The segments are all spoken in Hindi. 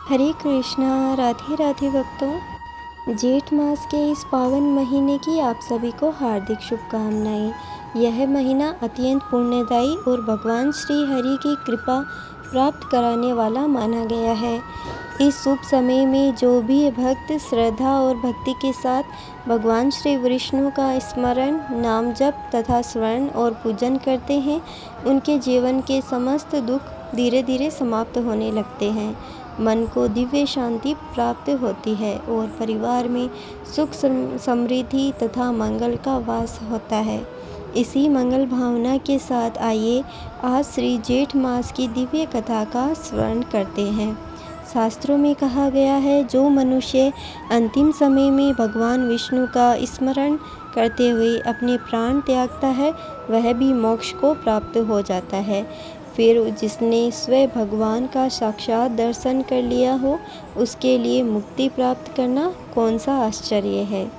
हरे कृष्णा। राधे राधे भक्तों। जेठ मास के इस पावन महीने की आप सभी को हार्दिक शुभकामनाएं। यह महीना अत्यंत पुण्यदायी और भगवान श्री हरि की कृपा प्राप्त कराने वाला माना गया है। इस शुभ समय में जो भी भक्त श्रद्धा और भक्ति के साथ भगवान श्री विष्णु का स्मरण, नाम जप तथा स्मरण और पूजन करते हैं, उनके जीवन के समस्त दुख धीरे धीरे समाप्त होने लगते हैं। मन को दिव्य शांति प्राप्त होती है और परिवार में सुख समृद्धि तथा मंगल का वास होता है। इसी मंगल भावना के साथ आइए आज श्री जेठ मास की दिव्य कथा का स्मरण करते हैं। शास्त्रों में कहा गया है, जो मनुष्य अंतिम समय में भगवान विष्णु का स्मरण करते हुए अपने प्राण त्यागता है, वह भी मोक्ष को प्राप्त हो जाता है। फिर जिसने स्वयं भगवान का साक्षात दर्शन कर लिया हो, उसके लिए मुक्ति प्राप्त करना कौन सा आश्चर्य है।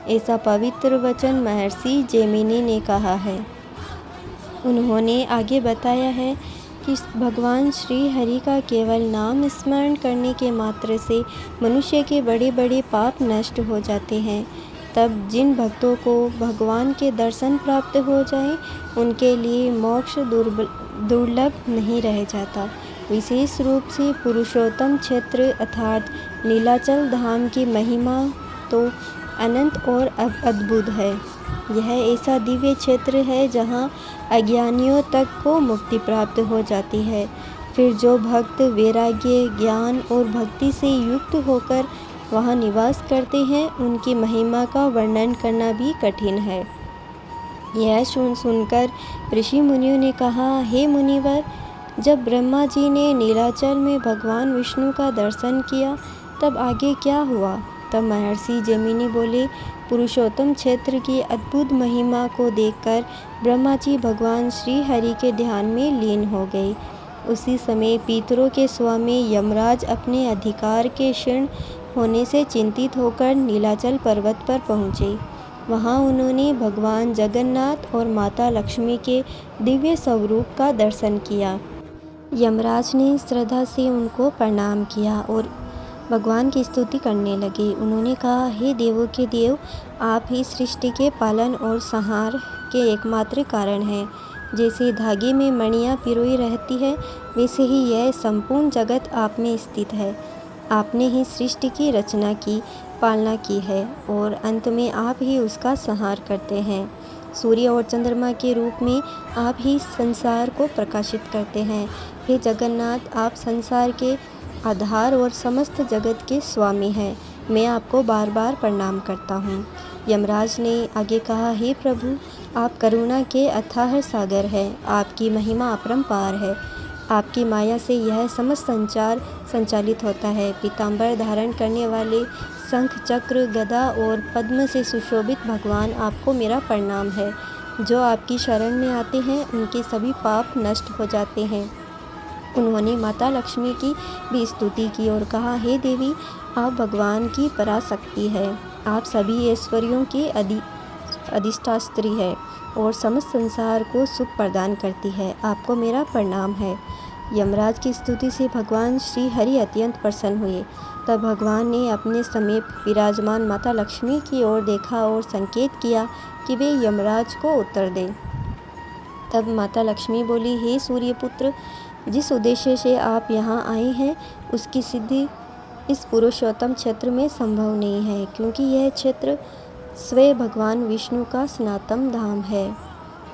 ऐसा पवित्र वचन महर्षि जैमिनी ने कहा है। उन्होंने आगे बताया है कि भगवान श्री हरि का केवल नाम स्मरण करने के मात्र से मनुष्य के बड़े बड़े पाप नष्ट हो जाते हैं। तब जिन भक्तों को भगवान के दर्शन प्राप्त हो जाएं, उनके लिए मोक्ष दुर्लभ नहीं रह जाता। विशेष रूप से पुरुषोत्तम क्षेत्र अर्थात नीलाचल धाम की महिमा तो अनंत और अद्भुत है। यह ऐसा दिव्य क्षेत्र है जहाँ अज्ञानियों तक को मुक्ति प्राप्त हो जाती है। फिर जो भक्त वैराग्य, ज्ञान और भक्ति से युक्त होकर वहाँ निवास करते हैं, उनकी महिमा का वर्णन करना भी कठिन है। यह सुनकर ऋषि मुनियों ने कहा, हे मुनिवर, जब ब्रह्मा जी ने नीलाचल में भगवान विष्णु का दर्शन किया, तब आगे क्या हुआ। तब महर्षि जैमिनी बोले, पुरुषोत्तम क्षेत्र की अद्भुत महिमा को देखकर ब्रह्मा जी भगवान श्री हरि के ध्यान में लीन हो गए। उसी समय पितरों के स्वामी यमराज अपने अधिकार के क्षीण होने से चिंतित होकर नीलाचल पर्वत पर पहुँचे। वहाँ उन्होंने भगवान जगन्नाथ और माता लक्ष्मी के दिव्य स्वरूप का दर्शन किया। यमराज ने श्रद्धा से उनको प्रणाम किया और भगवान की स्तुति करने लगे। उन्होंने कहा, हे देवों के देव, आप ही सृष्टि के पालन और संहार के एकमात्र कारण हैं। जैसे धागे में मणियाँ पिरोई रहती है, वैसे ही यह संपूर्ण जगत आप में स्थित है। आपने ही सृष्टि की रचना की, पालना की है और अंत में आप ही उसका संहार करते हैं। सूर्य और चंद्रमा के रूप में आप ही संसार को प्रकाशित करते हैं। हे जगन्नाथ, आप संसार के आधार और समस्त जगत के स्वामी हैं। मैं आपको बार बार प्रणाम करता हूँ। यमराज ने आगे कहा, हे प्रभु, आप करुणा के अथाह सागर हैं। आपकी महिमा अपरंपार है। आपकी माया से यह समस्त संचार संचालित होता है। पीताम्बर धारण करने वाले शंख, चक्र, गदा और पद्म से सुशोभित भगवान, आपको मेरा प्रणाम है। जो आपकी शरण में आते हैं, उनके सभी पाप नष्ट हो जाते हैं। उन्होंने माता लक्ष्मी की भी स्तुति की और कहा, हे देवी, आप भगवान की पराशक्ति है। आप सभी ऐश्वर्यों की अधिष्ठात्री है और समस्त संसार को सुख प्रदान करती है। आपको मेरा प्रणाम है। यमराज की स्तुति से भगवान श्री हरि अत्यंत प्रसन्न हुए। तब भगवान ने अपने समीप विराजमान माता लक्ष्मी की ओर देखा और संकेत किया कि वे यमराज को उत्तर दें। तब माता लक्ष्मी बोली, हे सूर्यपुत्र, जिस उद्देश्य से आप यहाँ आए हैं, उसकी सिद्धि इस पुरुषोत्तम क्षेत्र में संभव नहीं है, क्योंकि यह क्षेत्र स्वयं भगवान विष्णु का सनातन धाम है।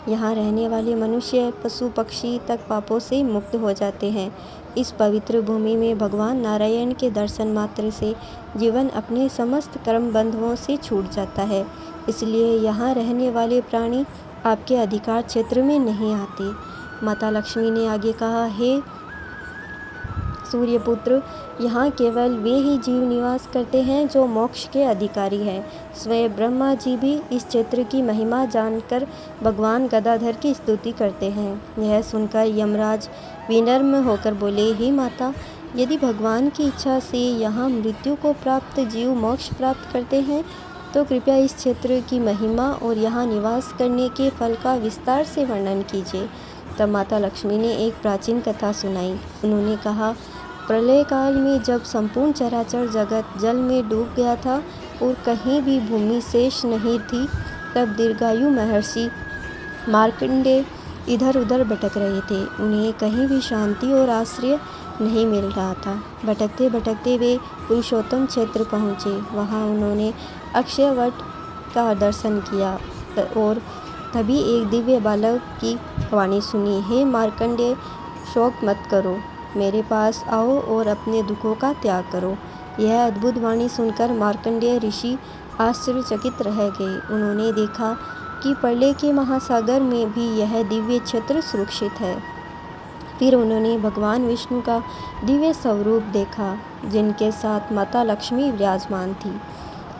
यहाँ रहने वाले मनुष्य, पशु पक्षी तक पापों से मुक्त हो जाते हैं। इस पवित्र भूमि में भगवान नारायण के दर्शन मात्र से जीवन अपने समस्त कर्म बंधुओं से छूट जाता है। इसलिए यहाँ रहने वाले प्राणी आपके अधिकार क्षेत्र में नहीं आते। माता लक्ष्मी ने आगे कहा, हे सूर्यपुत्र, यहाँ केवल वे ही जीव निवास करते हैं जो मोक्ष के अधिकारी हैं। स्वयं ब्रह्मा जी भी इस क्षेत्र की महिमा जानकर भगवान गदाधर की स्तुति करते हैं। यह सुनकर यमराज विनम्र होकर बोले, हे माता, यदि भगवान की इच्छा से यहाँ मृत्यु को प्राप्त जीव मोक्ष प्राप्त करते हैं, तो कृपया इस क्षेत्र की महिमा और यहाँ निवास करने के फल का विस्तार से वर्णन कीजिए। तब माता लक्ष्मी ने एक प्राचीन कथा सुनाई। उन्होंने कहा, प्रलय काल में जब संपूर्ण चराचर जगत जल में डूब गया था और कहीं भी भूमि शेष नहीं थी, तब दीर्घायु महर्षि मार्कंडेय इधर उधर भटक रहे थे। उन्हें कहीं भी शांति और आश्रय नहीं मिल रहा था। भटकते भटकते वे पुरुषोत्तम क्षेत्र पहुँचे। वहाँ उन्होंने अक्षयवट का दर्शन किया और तभी एक दिव्य बालक की वाणी सुनी, हे मार्कंडेय, शोक मत करो, मेरे पास आओ और अपने दुखों का त्याग करो। यह अद्भुत वाणी सुनकर मार्कंडेय ऋषि आश्चर्यचकित रह गए। उन्होंने देखा कि प्रलय के महासागर में भी यह दिव्य क्षेत्र सुरक्षित है। फिर उन्होंने भगवान विष्णु का दिव्य स्वरूप देखा, जिनके साथ माता लक्ष्मी विराजमान थी।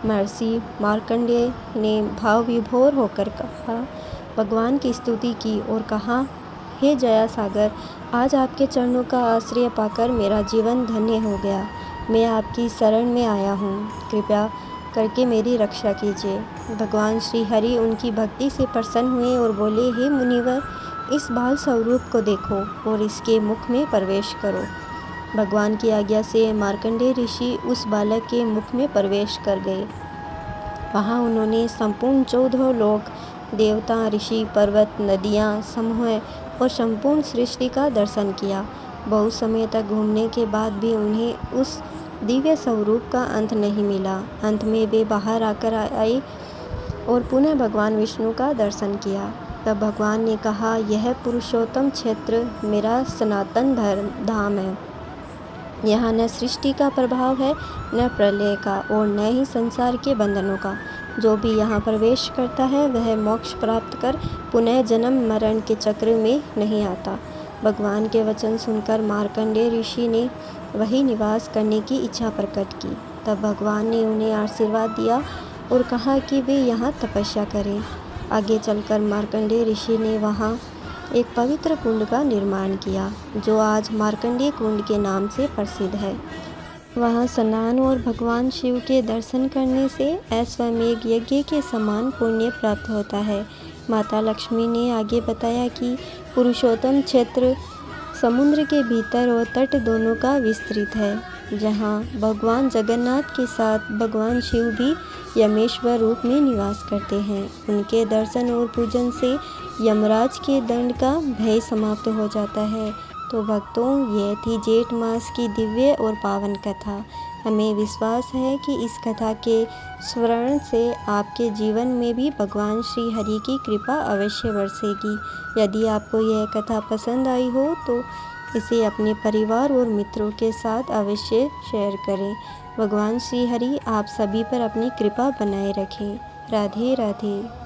महर्षि मार्कंडेय ने भाव विभोर होकर भगवान की स्तुति की और कहा, हे जया सागर, आज आपके चरणों का आश्रय पाकर मेरा जीवन धन्य हो गया। मैं आपकी शरण में आया हूँ, कृपया करके मेरी रक्षा कीजिए। भगवान श्री हरि उनकी भक्ति से प्रसन्न हुए और बोले, हे मुनिवर, इस बाल स्वरूप को देखो और इसके मुख में प्रवेश करो। भगवान की आज्ञा से मार्कंडेय ऋषि उस बालक के मुख में प्रवेश कर गए। वहाँ उन्होंने संपूर्ण 14 लोक, देवता, ऋषि, पर्वत, नदियाँ, समूह और संपूर्ण सृष्टि का दर्शन किया। बहुत समय तक घूमने के बाद भी उन्हें उस दिव्य स्वरूप का अंत नहीं मिला। अंत में वे बाहर आकर आए और पुनः भगवान विष्णु का दर्शन किया। तब भगवान ने कहा, यह पुरुषोत्तम क्षेत्र मेरा सनातन धाम है। यहाँ न सृष्टि का प्रभाव है, न प्रलय का और न ही संसार के बंधनों का। जो भी यहाँ प्रवेश करता है वह मोक्ष प्राप्त कर पुनः जन्म मरण के चक्र में नहीं आता। भगवान के वचन सुनकर मार्कंडेय ऋषि ने वही निवास करने की इच्छा प्रकट की। तब भगवान ने उन्हें आशीर्वाद दिया और कहा कि वे यहाँ तपस्या करें। आगे चलकर मार्कंडेय ऋषि ने वहाँ एक पवित्र कुंड का निर्माण किया, जो आज मार्कंडेय कुंड के नाम से प्रसिद्ध है। वहाँ स्नान और भगवान शिव के दर्शन करने से अश्वमेध यज्ञ के समान पुण्य प्राप्त होता है। माता लक्ष्मी ने आगे बताया कि पुरुषोत्तम क्षेत्र समुद्र के भीतर और तट दोनों का विस्तृत है, जहाँ भगवान जगन्नाथ के साथ भगवान शिव भी यमेश्वर रूप में निवास करते हैं। उनके दर्शन और पूजन से यमराज के दंड का भय समाप्त हो जाता है। तो भक्तों, यह थी जेठ मास की दिव्य और पावन कथा। हमें विश्वास है कि इस कथा के स्मरण से आपके जीवन में भी भगवान श्री हरि की कृपा अवश्य बरसेगी। यदि आपको यह कथा पसंद आई हो तो इसे अपने परिवार और मित्रों के साथ अवश्य शेयर करें। भगवान श्री हरि आप सभी पर अपनी कृपा बनाए रखें। राधे राधे।